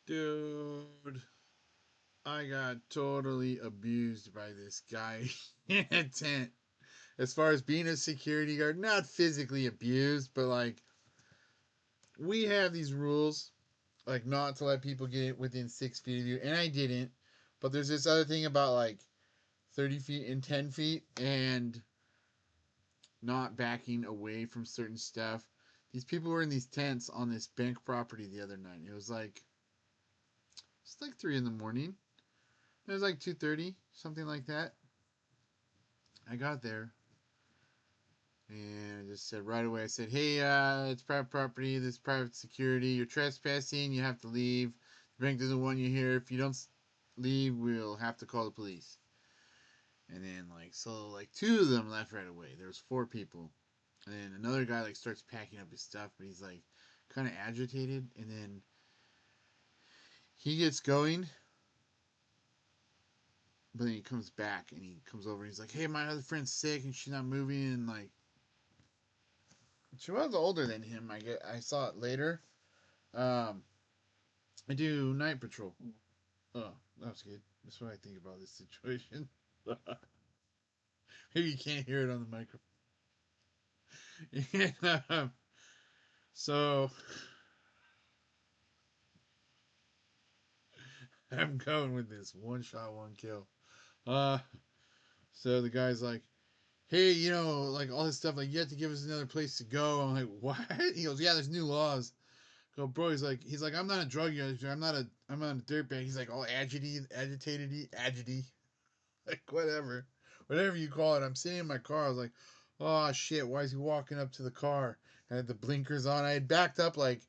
Dude, I got totally abused by this guy in a tent. As far as being a security guard, not physically abused, but like we have these rules, like not to let people get within 6 feet of you, and I didn't. But there's this other thing about like 30 feet and 10 feet and not backing away from certain stuff. These people were in these tents on this bank property the other night. It's like 3 in the morning. It was like 2:30, something like that. I got there and I just said right away. I said, "Hey, it's private property. This is private security. You're trespassing. You have to leave. The bank doesn't want you here. If you don't leave, we'll have to call the police." And then like two of them left right away. There was four people, and then another guy like starts packing up his stuff, but he's like kind of agitated. And then he gets going, but then he comes back and he comes over and he's like, "Hey, my other friend's sick and she's not moving." And like she was older than him. I saw it later. Um, I do night patrol. Oh, that was good. That's what I think about this situation. Maybe you can't hear it on the microphone. So I'm going with this one shot, one kill. Uh, so the guy's like, "Hey, like all this stuff, like you have to give us another place to go." I'm like, "What?" He goes, "Yeah, there's new laws." I go, "Bro," he's like, "I'm not a drug user. I'm not a dirtbag." He's like all agitated, like whatever you call it. I'm sitting in my car. I was like, "Oh shit, why is he walking up to the car?" I had the blinkers on. I had backed up like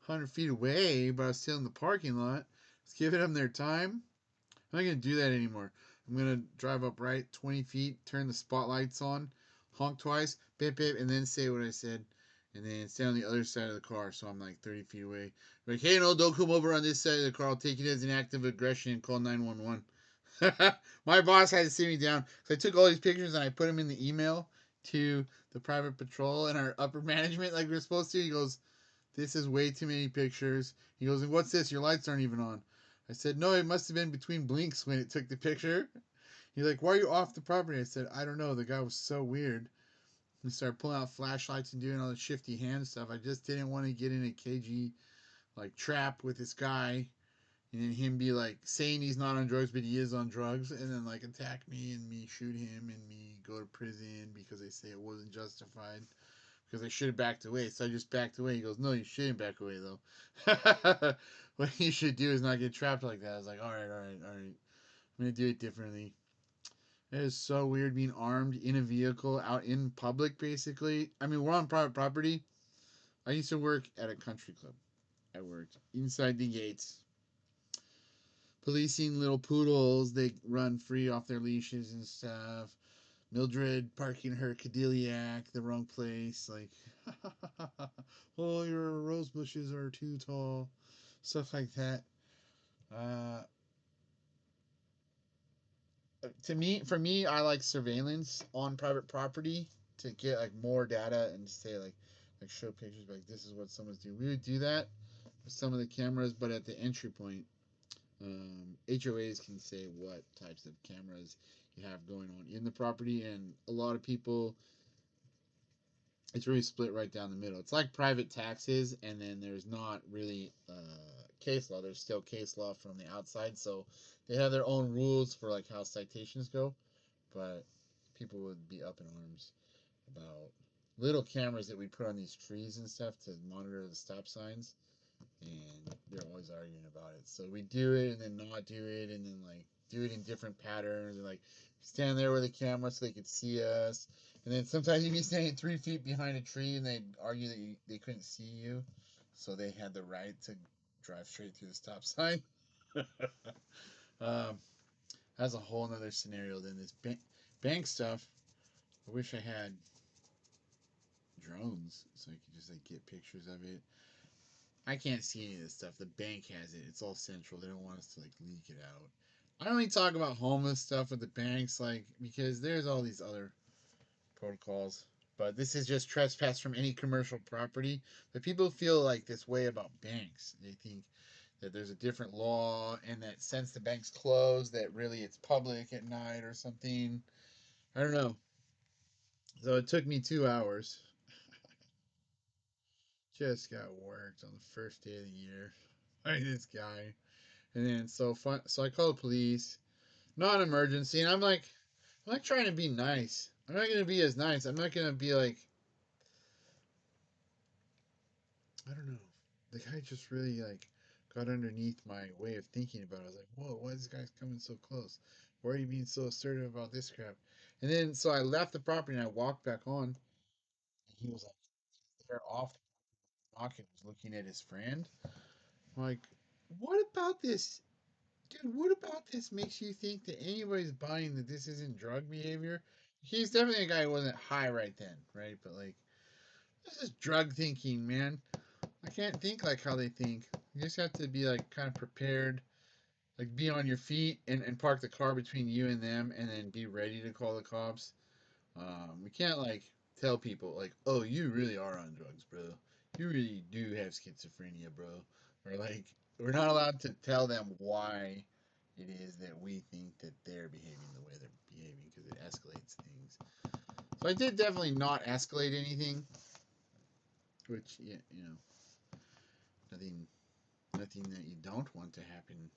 100 feet away, but I was still in the parking lot. Just giving them their time. I'm not gonna do that anymore. I'm gonna drive up right 20 feet, turn the spotlights on, honk twice, bip bip, and then say what I said, and then stand on the other side of the car, so I'm like 30 feet away. Like, "Hey, no, don't come over on this side of the car. I'll take it as an act of aggression and call 911." My boss had to sit me down. So I took all these pictures and I put them in the email to the private patrol and our upper management, like we're supposed to. He goes, "This is way too many pictures." He goes, "And what's this? Your lights aren't even on." I said, "No, it must have been between blinks when it took the picture." He's like, "Why are you off the property?" I said, "I don't know. The guy was so weird." He started pulling out flashlights and doing all the shifty hand stuff. I just didn't want to get in a cagey like trap with this guy and then him be like saying he's not on drugs but he is on drugs and then like attack me and me shoot him and me go to prison because they say it wasn't justified because I should have backed away. So I just backed away. He goes, "No, you shouldn't back away though." What you should do is not get trapped like that. I was like, all right. I'm gonna do it differently. It is so weird being armed in a vehicle out in public. Basically, I mean, we're on private property. I used to work at a country club. I worked inside the gates, policing little poodles. They run free off their leashes and stuff. Mildred parking her Cadillac the wrong place. Like, "Oh, your rose bushes are too tall." Stuff like that. Uh, for me, I like surveillance on private property to get like more data and say like show pictures like this is what someone's doing. We would do that with some of the cameras, but at the entry point, HOAs can say what types of cameras you have going on in the property, and a lot of people, it's really split right down the middle. It's like private taxes, and then there's not really case law. There's still case law from the outside, so they have their own rules for like how citations go. But people would be up in arms about little cameras that we put on these trees and stuff to monitor the stop signs, and they're always arguing about it. So we do it and then not do it, and then like do it in different patterns, and like stand there with a camera so they could see us. And then sometimes you'd be standing 3 feet behind a tree, and they'd argue that they couldn't see you, so they had the right to drive straight through the stop sign. um, that's a whole nother scenario than this bank stuff. I wish I had drones so I could just like get pictures of it. I can't see any of this stuff. The bank has it. It's all central. They don't want us to like leak it out. I only talk about homeless stuff with the banks, like because there's all these other protocols. But this is just trespass from any commercial property. But people feel like this way about banks. They think that there's a different law, and that since the bank's closed, that really it's public at night or something. I don't know. So it took me 2 hours. Just got worked on the first day of the year by this guy. And then so I called the police, non-emergency, and I'm like trying to be nice. I'm not gonna be as nice. I'm not gonna be like, I don't know. The guy just really like got underneath my way of thinking about it. I was like, whoa, why is this guy coming so close? Why are you being so assertive about this crap? And then so I left the property and I walked back on, and he was like there off knocking, was looking at his friend. I'm like, what about this? Dude, what about this makes you think that anybody's buying that this isn't drug behavior? He's definitely a guy who wasn't high right then, right? But like, this is drug thinking, man. I can't think like how they think. You just have to be like kind of prepared, like be on your feet and park the car between you and them, and then be ready to call the cops. We can't like tell people like, oh, you really are on drugs, bro. You really do have schizophrenia, bro. Or like, we're not allowed to tell them why it is that we think that they're behaving the way they're behaving because it escalates things. So I did definitely not escalate anything, which yeah, you know, nothing, nothing that you don't want to happen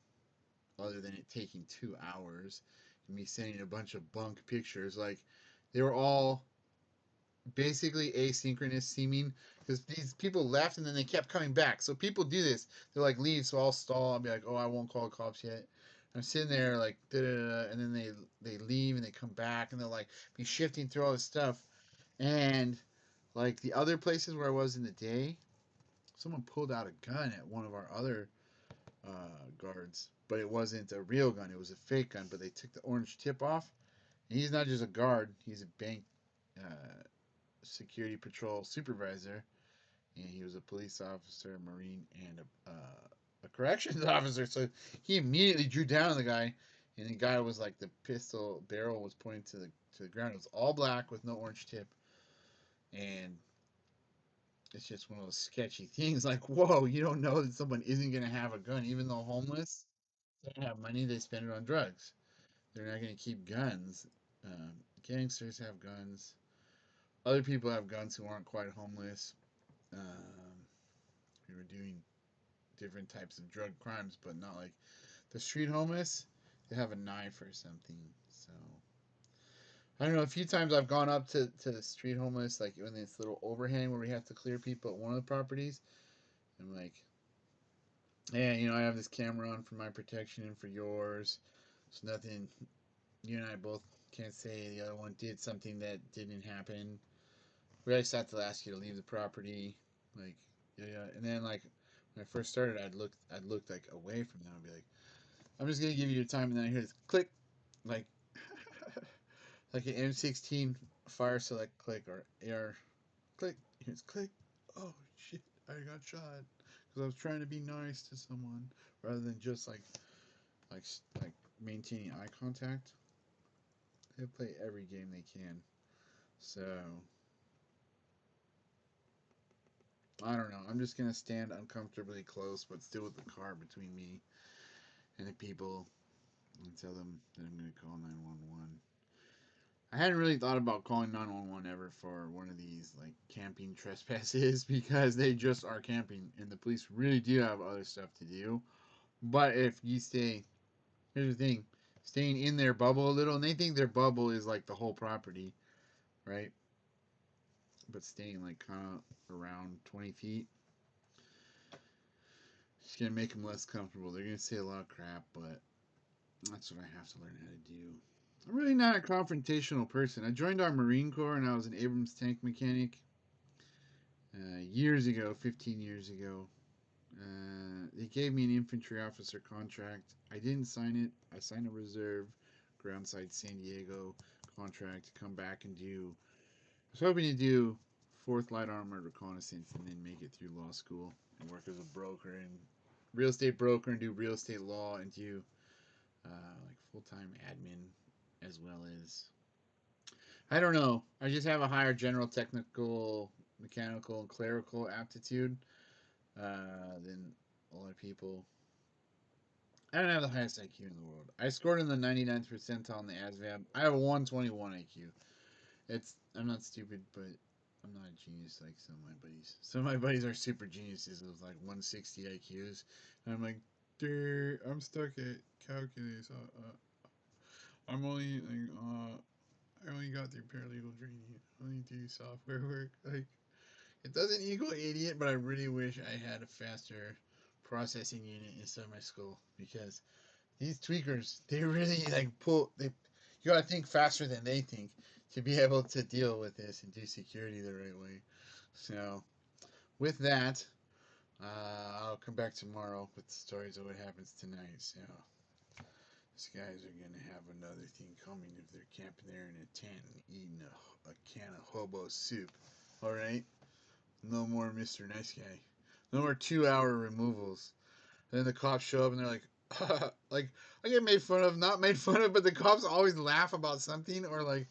other than it taking 2 hours and me sending a bunch of bunk pictures. Like they were all basically asynchronous seeming because these people left and then they kept coming back. So people do this. They're like leave, so I'll stall. I'll be like, oh, I won't call the cops yet. I'm sitting there like da da da, and then they leave and they come back and they'll like be shifting through all this stuff. And like the other places where I was in the day, someone pulled out a gun at one of our other guards, but it wasn't a real gun. It was a fake gun. But they took the orange tip off. And he's not just a guard. He's a bank uh, security patrol supervisor, and he was a police officer, a marine, and a corrections officer. So he immediately drew down on the guy, and the guy was like the pistol barrel was pointing to the ground. It was all black with no orange tip, and it's just one of those sketchy things. Like, whoa, you don't know that someone isn't gonna have a gun, even though homeless. They don't have money; they spend it on drugs. They're not gonna keep guns. Um, Gangsters have guns. Other people have guns who aren't quite homeless. We were doing different types of drug crimes, but not like the street homeless. They have a knife or something. So I don't know. A few times I've gone up to the street homeless, like in this little overhang where we have to clear people at one of the properties. I'm like, yeah, you know, I have this camera on for my protection and for yours. It's nothing. You and I both can't say the other one did something that didn't happen. We just have to ask you to leave the property. Like, yeah, yeah. And then like when I first started, I'd looked like away from them. I'd be like, I'm just gonna give you your time, and then I hear this click, like like an M16 fire select click or AR click. Here's click. Oh shit! I got shot because I was trying to be nice to someone rather than just like like maintaining eye contact. They play every game they can. So I don't know. I'm just gonna stand uncomfortably close, but still with the car between me and the people, and tell them that I'm gonna call 911. I hadn't really thought about calling 911 ever for one of these like camping trespasses because they just are camping and the police really do have other stuff to do. But if you stay, here's the thing, staying in their bubble a little, and they think their bubble is like the whole property, right? But staying like kind of around 20 feet, it's gonna make them less comfortable. They're gonna say a lot of crap, but that's what I have to learn how to do. I'm really not a confrontational person. I joined our Marine Corps and I was an Abrams tank mechanic years ago, 15 years ago. They gave me an infantry officer contract. I didn't sign it. I signed a reserve groundside San Diego contract to come back and do. I was hoping to do 4th Light Armored Reconnaissance and then make it through law school and work as a broker and real estate broker and do real estate law and do like full time admin as well as I don't know. I just have a higher general technical, mechanical, and clerical aptitude than a lot of people. I don't have the highest IQ in the world. I scored in the 99th percentile in the ASVAB. I have a 121 IQ. I'm not stupid, but I'm not a genius like some of my buddies. Some of my buddies are super geniuses with like 160 IQs, and I'm like, dude, I'm stuck at calculus. I'm only like, I only got through paralegal training. I only do software work. Like, it doesn't equal idiot, but I really wish I had a faster processing unit inside my skull because these tweakers, they really like pull. You gotta think faster than they think to be able to deal with this and do security the right way. So, with that, I'll come back tomorrow with the stories of what happens tonight. So, these guys are gonna have another thing coming if they're camping there in a tent and eating a can of hobo soup. All right, no more Mr. Nice Guy. No more 2 hour removals. And then the cops show up and they're like, like I get made fun of, not made fun of, but the cops always laugh about something, or like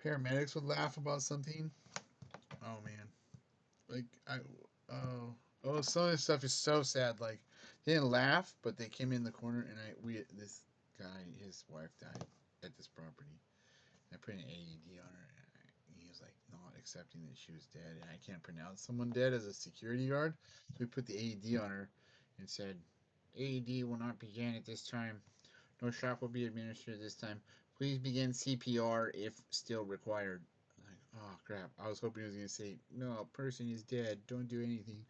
paramedics would laugh about something. Oh man, like some of this stuff is so sad. Like they didn't laugh, but they came in the corner and this guy, his wife died at this property. I put an AED on her. And he was like not accepting that she was dead, and I can't pronounce someone dead as a security guard, so we put the AED on her and said, AED will not begin at this time. No shock will be administered this time. Please begin CPR if still required. Like, oh crap. I was hoping he was going to say, no, a person is dead. Don't do anything.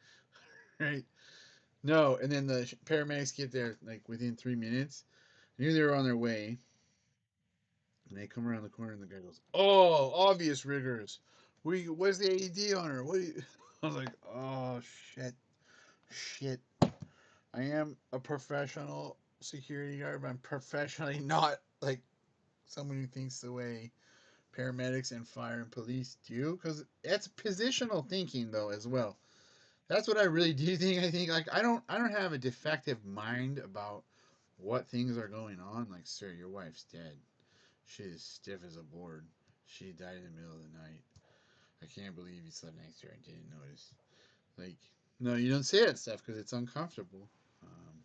Right? No. And then the paramedics get there like within 3 minutes. I knew they were on their way. And they come around the corner and the guy goes, oh, obvious rigors. Where's the AED on her? What do you... I was like, oh, shit. Shit. I am a professional security guard, but I'm professionally not like someone who thinks the way paramedics and fire and police do, because that's positional thinking though as well. That's what I really do think. I think like I don't have a defective mind about what things are going on. Like, sir, your wife's dead. She is stiff as a board. She died in the middle of the night. I can't believe you slept next to her and didn't notice. Like, no, you don't say that stuff because it's uncomfortable. Um,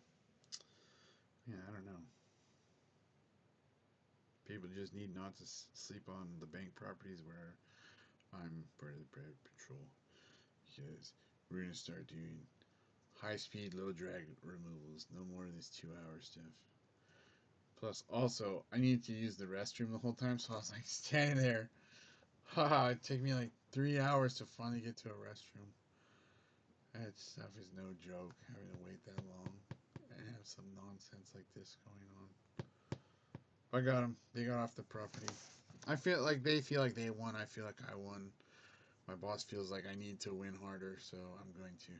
yeah, I don't know. People just need not to sleep on the bank properties where I'm part of the patrol, because we're gonna start doing high speed, low drag removals. No more of this 2 hour stuff. Plus, also, I needed to use the restroom the whole time, so I was like standing there. Haha, it took me like 3 hours to finally get to a restroom. That stuff is no joke, having to wait that long and have some nonsense like this going on. I got them. They got off the property. I feel like they feel like they won. I feel like I won. My boss feels like I need to win harder, so I'm going to.